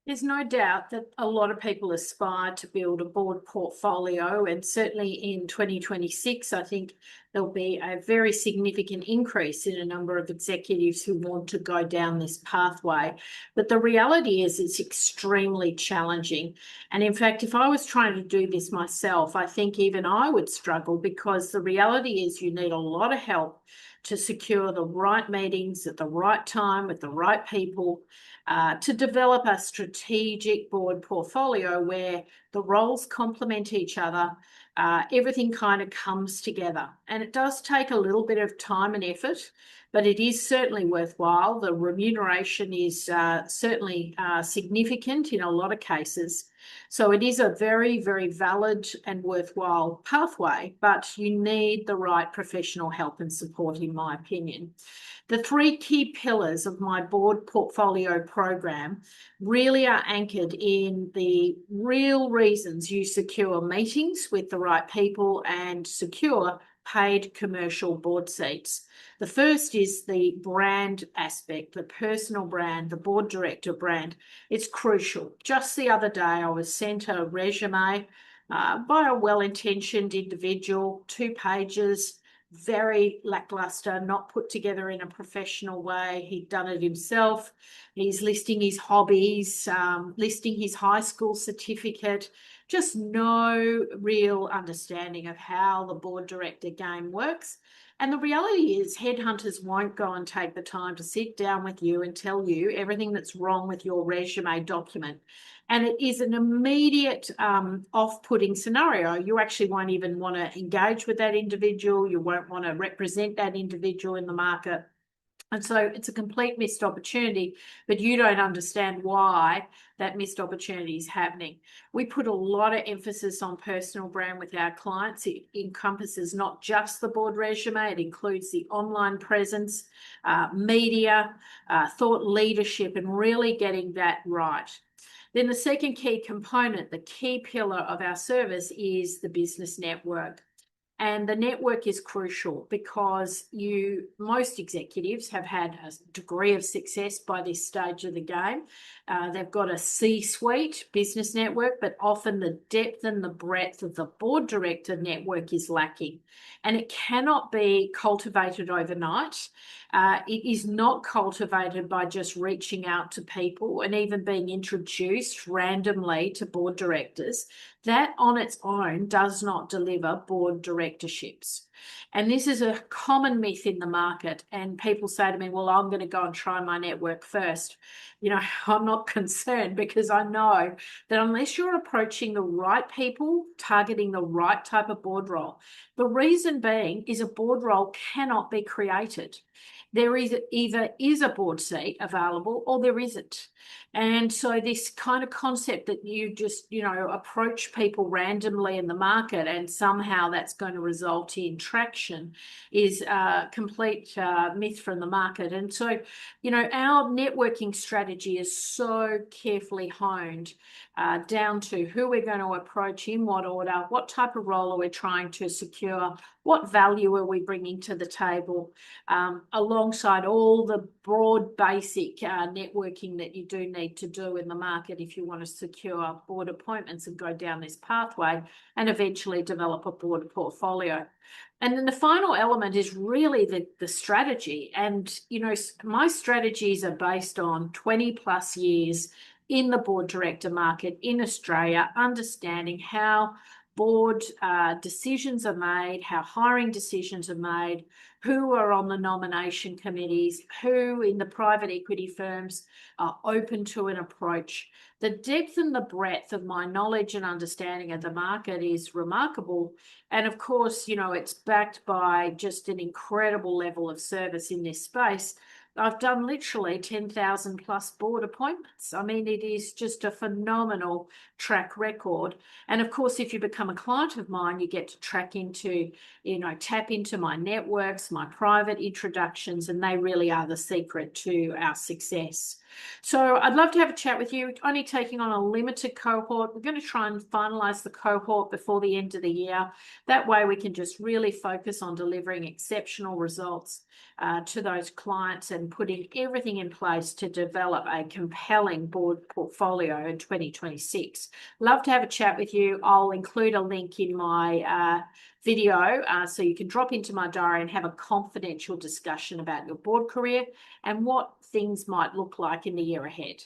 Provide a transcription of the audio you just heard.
There's no doubt that a lot of people aspire to build a board portfolio, and certainly in 2026, I think there'll be a very significant increase in a number of executives who want to go down this pathway. But the reality is it's extremely challenging. And in fact, if I was trying to do this myself, I think even I would struggle, because the reality is you need a lot of help to secure the right meetings at the right time with the right people, to develop a strategic board portfolio where the roles complement each other. Everything kind of comes together, and it does take a little bit of time and effort, but it is certainly worthwhile. The remuneration is certainly significant in a lot of cases. So it is a very, very valid and worthwhile pathway, but you need the right professional help and support, in my opinion. The three key pillars of my board portfolio program really are anchored in the real reasons you secure meetings with the right people and secure paid commercial board seats. The first is the brand aspect, the personal brand, the board director brand. It's crucial. Just the other day, I was sent a resume by a well-intentioned individual, 2 pages, very lackluster, not put together in a professional way. He'd done it himself. He's listing his hobbies, listing his high school certificate, just no real understanding of how the board director game works. And the reality is headhunters won't go and take the time to sit down with you and tell you everything that's wrong with your resume document. And it is an immediate off-putting scenario. You actually won't even want to engage with that individual. You won't want to represent that individual in the market. And so it's a complete missed opportunity, but you don't understand why that missed opportunity is happening. We put a lot of emphasis on personal brand with our clients. It encompasses not just the board resume, it includes the online presence, media, thought leadership, and really getting that right. Then the second key component, the key pillar of our service, is the business network. And the network is crucial because most executives have had a degree of success by this stage of the game. They've got a C-suite business network, but often the depth and the breadth of the board director network is lacking. And it cannot be cultivated overnight. It is not cultivated by just reaching out to people and even being introduced randomly to board directors. That on its own does not deliver board directorships. And this is a common myth in the market. And people say to me, well, I'm going to go and try my network first. I'm not concerned, because I know that unless you're approaching the right people, targeting the right type of board role, the reason being is a board role cannot be created. There is either a board seat available or there isn't. And so this kind of concept that you just, approach people randomly in the market and somehow that's going to result in traction is a complete myth from the market. And so, our networking strategy is so carefully honed down to who we're going to approach, in what order, what type of role are we trying to secure, what value are we bringing to the table, alongside all the broad basic networking that you do need to do in the market if you want to secure board appointments and go down this pathway and eventually develop a board portfolio. And then the final element is really the strategy. And, my strategies are based on 20 plus years in the board director market in Australia, understanding how board decisions are made, how hiring decisions are made, who are on the nomination committees, who in the private equity firms are open to an approach. The depth and the breadth of my knowledge and understanding of the market is remarkable. And of course, it's backed by just an incredible level of service in this space. I've done literally 10,000 plus board appointments. I mean, it is just a phenomenal track record. And of course, if you become a client of mine, you get to tap into my networks, my private introductions, and they really are the secret to our success. So I'd love to have a chat with you, only taking on a limited cohort. We're going to try and finalize the cohort before the end of the year. That way we can just really focus on delivering exceptional results to those clients and and putting everything in place to develop a compelling board portfolio in 2026. Love to have a chat with you. I'll include a link in my video so you can drop into my diary and have a confidential discussion about your board career and what things might look like in the year ahead.